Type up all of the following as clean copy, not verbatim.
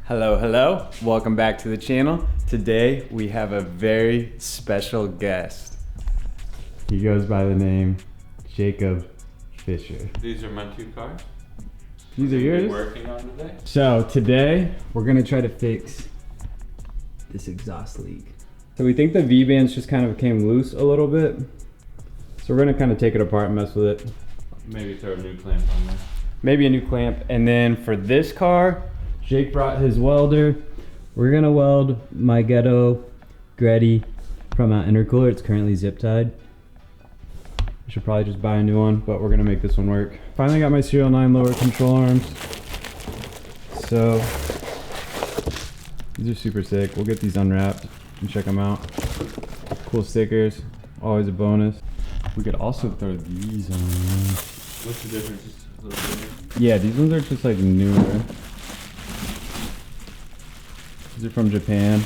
Hello, welcome back to the channel. Today we have a very special guest. He goes by the name Jacob Fisher. These are my two cars. These are yours? Working on today. So today we're gonna try to fix this exhaust leak. So we think the V-bands just kind of came loose a little bit. So we're gonna kind of take it apart and mess with it. Maybe throw a new clamp on there. Maybe a new clamp. And then for this car, Jake brought his welder. We're gonna weld my ghetto Gretty from our intercooler. It's currently zip tied. I should probably just buy a new one, but we're gonna make this one work. Finally got my Serial 9 lower control arms. So these are super sick. We'll get these unwrapped and check them out. Cool stickers, always a bonus. We could also throw these on. What's the difference? Just a little bit. Yeah, these ones are just like newer. These are from Japan.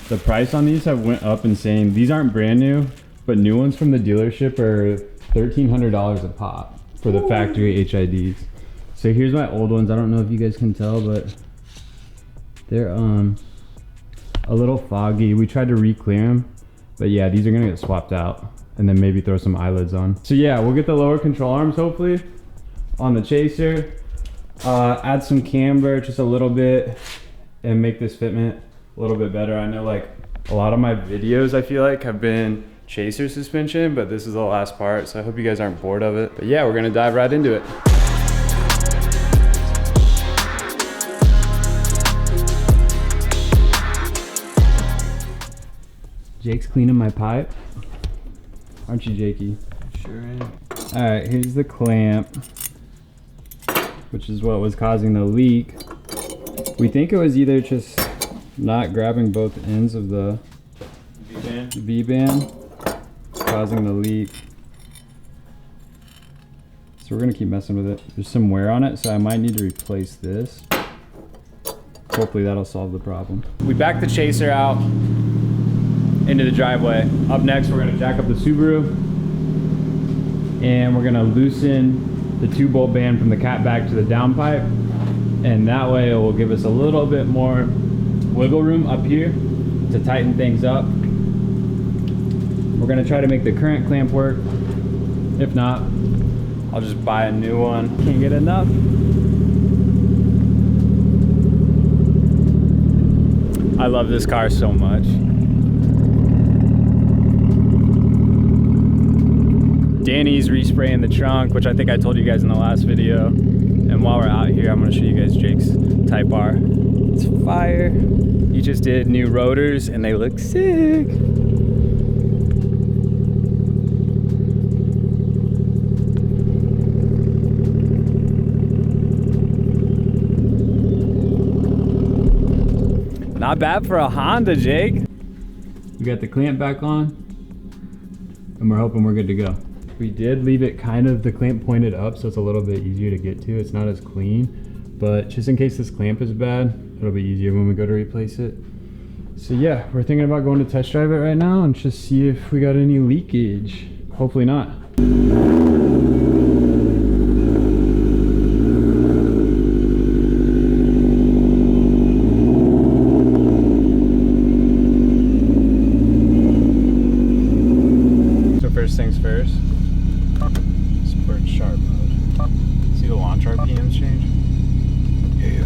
The price on these have went up insane. These aren't brand new, but new ones from the dealership are $1,300 a pop for the factory HIDs. So here's my old ones. I don't know if you guys can tell, but they're a little foggy. We tried to re-clear them, but yeah, these are gonna get swapped out and then maybe throw some eyelids on. So yeah, we'll get the lower control arms hopefully on the Chaser. Add some camber just a little bit and make this fitment a little bit better. I know like a lot of my videos I feel like have been Chaser suspension, but this is the last part, so I hope you guys aren't bored of it. But yeah, we're gonna dive right into it. Jake's cleaning my pipe. Aren't you, Jakey? Sure am. All right, here's the clamp, which is what was causing the leak. We think it was either just not grabbing both ends of the V-band causing the leak. So we're gonna keep messing with it. There's some wear on it, so I might need to replace this. Hopefully that'll solve the problem. We backed the Chaser out into the driveway. Up next, we're gonna jack up the Subaru and we're gonna loosen the 2-bolt band from the cat back to the downpipe. And that way it will give us a little bit more wiggle room up here to tighten things up. We're gonna try to make the current clamp work. If not, I'll just buy a new one. Can't get enough. I love this car so much. Danny's respraying the trunk, which I think I told you guys in the last video. And while we're out here, I'm gonna show you guys Jake's Type R. It's fire. He just did new rotors and they look sick. Not bad for a Honda, Jake. We got the clamp back on and we're hoping we're good to go. We did leave it kind of the clamp pointed up, so it's a little bit easier to get to. It's not as clean, but just in case this clamp is bad, it'll be easier when we go to replace it. So yeah, we're thinking about going to test drive it right now and just see if we got any leakage. Hopefully not. So first things first. Sharp mode. See the launch RPMs change? Yeah.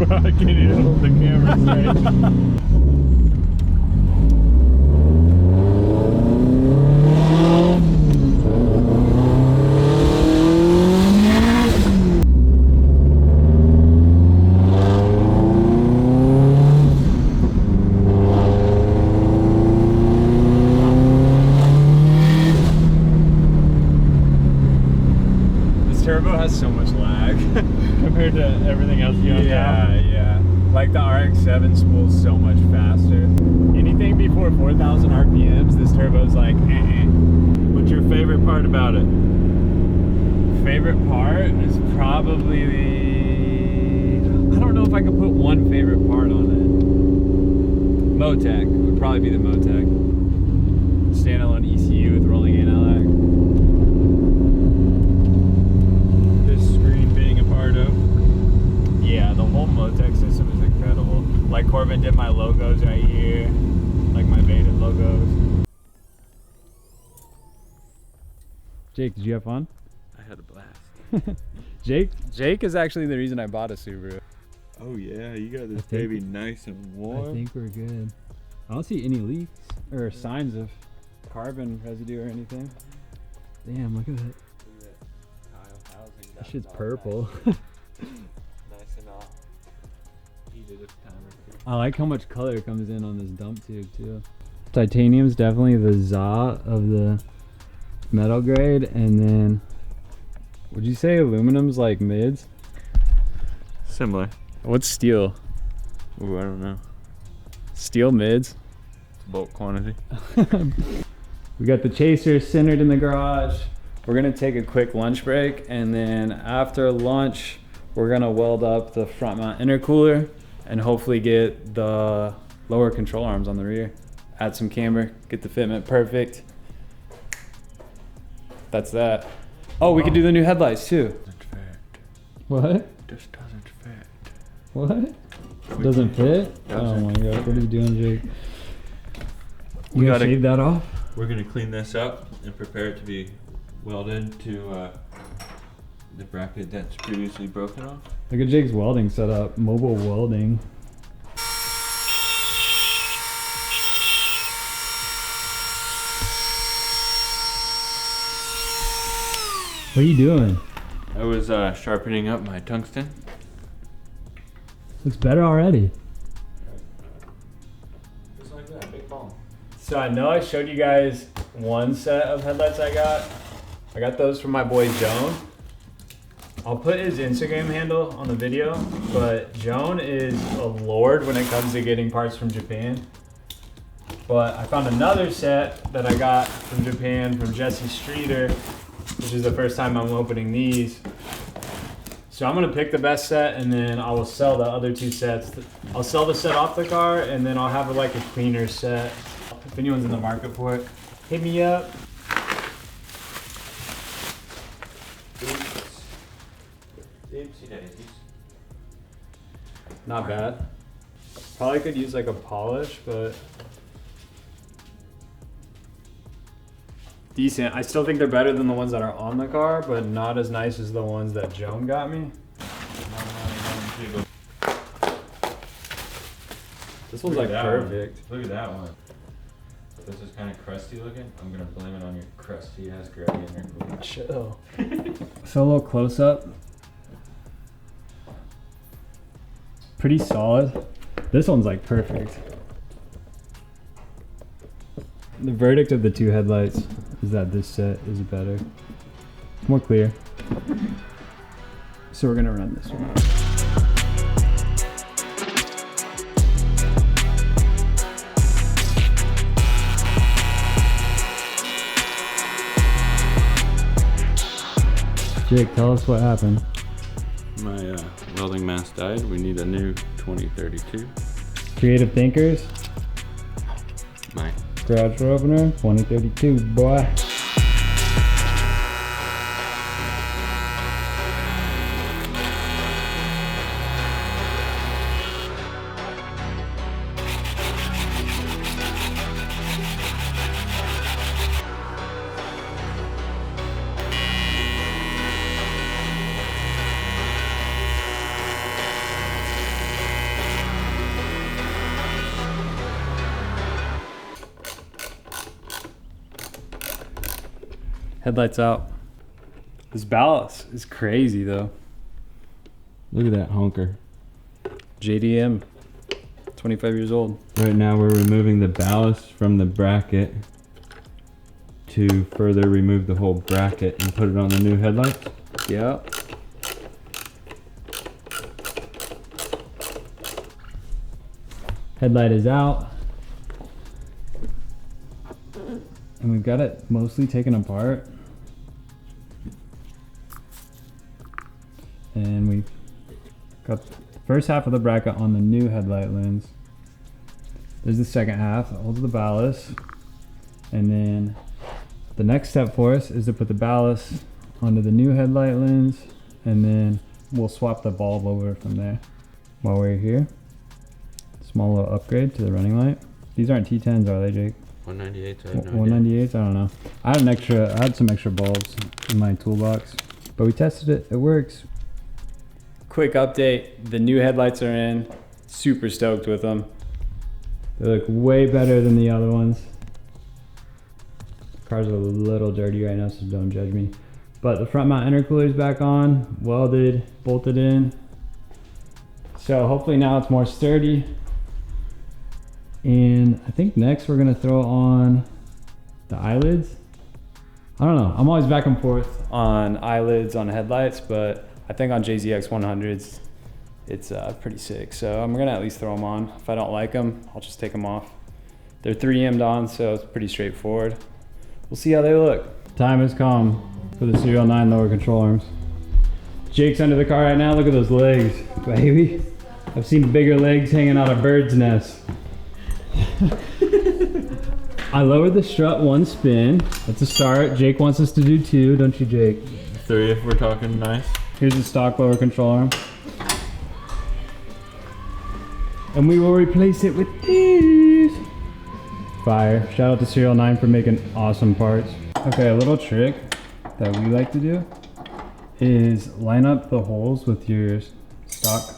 I can't even hold the camera straight. got so much lag compared to everything else you have now. Yeah. Like the RX-7 spools so much faster. Anything before 4,000 RPMs, this turbo's like, What's your favorite part about it? Favorite part is probably I don't know if I could put one favorite part on it. Motec would probably be the Motec. Standalone ECU with rolling anti-lag. This screen being a part of. Yeah, the whole Motec system is incredible. Like Corbin did my logos right here, like my Beta logos. Jake, did you have fun? I had a blast. Jake is actually the reason I bought a Subaru. Oh yeah, you got this baby nice and warm. I think we're good. I don't see any leaks or signs of carbon residue or anything. Damn, look at that. That shit's purple. Nice and all heated this time or two. I like how much color comes in on this dump tube too. Titanium's definitely the za of the metal grade, and then would you say aluminum's like mids? Similar. What's steel? Ooh, I don't know. Steel mids. It's bulk quantity. We got the Chaser centered in the garage. We're gonna take a quick lunch break, and then after lunch, we're gonna weld up the front mount intercooler and hopefully get the lower control arms on the rear. Add some camber, get the fitment perfect. That's that. Oh, we could do the new headlights too. Doesn't fit. What? Just doesn't fit. What? Doesn't fit? Oh my god, what are you doing, Jake? You gotta shave that off? We're gonna clean this up and prepare it to be welded to the bracket that's previously broken off. Look at Jake's welding setup, mobile welding. What are you doing? I was sharpening up my tungsten. Looks better already. Just like that, big ball. So I know I showed you guys one set of headlights I got. I got those from my boy Joan. I'll put his Instagram handle on the video, but Joan is a lord when it comes to getting parts from Japan. But I found another set that I got from Japan from Jesse Streeter, which is the first time I'm opening these. So I'm gonna pick the best set, and then I will sell the other two sets. I'll sell the set off the car, and then I'll have like a cleaner set. If anyone's in the market for it, hit me up. Oopsie daisies. Not bad. Probably could use like a polish, but decent. I still think they're better than the ones that are on the car, but not as nice as the ones that Joan got me. This one's like perfect. Look at that one. This is kind of crusty looking. I'm gonna blame it on your crusty ass gradient intercooler. Chill. So a little close up. Pretty solid. This one's like perfect. The verdict of the two headlights is that this set is better. More clear. So we're gonna run this one. Jake, tell us what happened. My welding mask died. We need a new 2032. Creative Thinkers. Mine. Garage door opener, 2032, boy. Headlights out. This ballast is crazy though. Look at that honker. JDM, 25 years old. Right now we're removing the ballast from the bracket to further remove the whole bracket and put it on the new headlights. Yeah. Headlight is out. And we've got it mostly taken apart. And we've got the first half of the bracket on the new headlight lens. There's the second half that holds the ballast. And then the next step for us is to put the ballast onto the new headlight lens, and then we'll swap the bulb over from there. While we're here, small little upgrade to the running light. These aren't T10s, are they, Jake? 198. I have no 198s? I don't know. I had some extra bulbs in my toolbox, but we tested it. It works. Quick update: the new headlights are in. Super stoked with them. They look way better than the other ones. Car's a little dirty right now, so don't judge me. But the front mount intercooler is back on, welded, bolted in. So hopefully now it's more sturdy. And I think next we're gonna throw on the eyelids. I don't know, I'm always back and forth on eyelids on headlights, but I think on JZX 100s, it's pretty sick. So I'm gonna at least throw them on. If I don't like them, I'll just take them off. They're 3M'd on, so it's pretty straightforward. We'll see how they look. Time has come for the Serial 9 lower control arms. Jake's under the car right now. Look at those legs, baby. I've seen bigger legs hanging out of birds' nests. I lowered the strut one spin. That's a start. Jake wants us to do 2, don't you, Jake? 3 if we're talking nice. Here's the stock lower control arm. And we will replace it with these. Fire. Shout out to Serial 9 for making awesome parts. Okay, a little trick that we like to do is line up the holes with your stock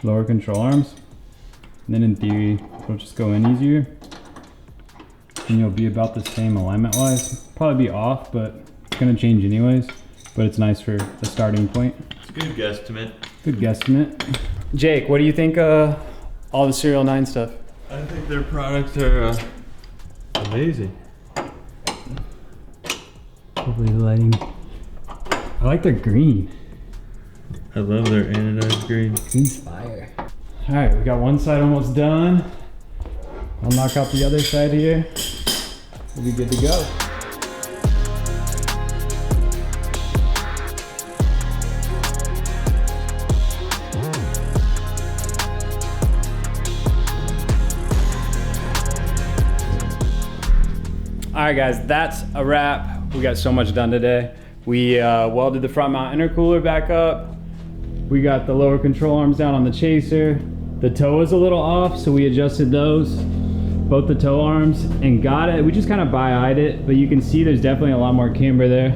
lower control arms. And then in theory, it'll just go in easier. And you'll be about the same alignment wise. Probably be off, but it's gonna change anyways. But it's nice for a starting point. It's a good guesstimate. Good guesstimate. Jake, what do you think of all the Serial 9 stuff? I think their products are amazing. Hopefully the lighting. I like their green. I love their anodized green. Green's fire. All right, we got one side almost done. I'll knock out the other side here. We'll be good to go. All right, guys, that's a wrap. We got so much done today. We welded the front mount intercooler back up. We got the lower control arms down on the chaser. The toe was a little off, so we adjusted those, both the toe arms, and got it. We just kind of bi-eyed it, but you can see there's definitely a lot more camber there.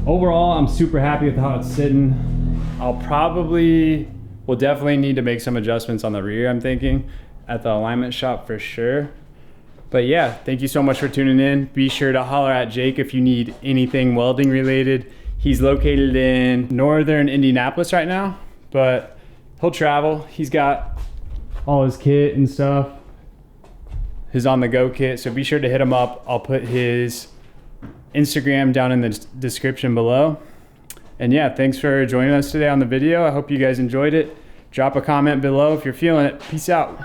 Overall, I'm super happy with how it's sitting. We'll definitely need to make some adjustments on the rear, I'm thinking, at the alignment shop for sure. But yeah, thank you so much for tuning in. Be sure to holler at Jake if you need anything welding related. He's located in northern Indianapolis right now, but he'll travel. He's got all his kit and stuff, his on-the-go kit, so be sure to hit him up. I'll put his Instagram down in the description below. And yeah, thanks for joining us today on the video. I hope you guys enjoyed it. Drop a comment below if you're feeling it. Peace out.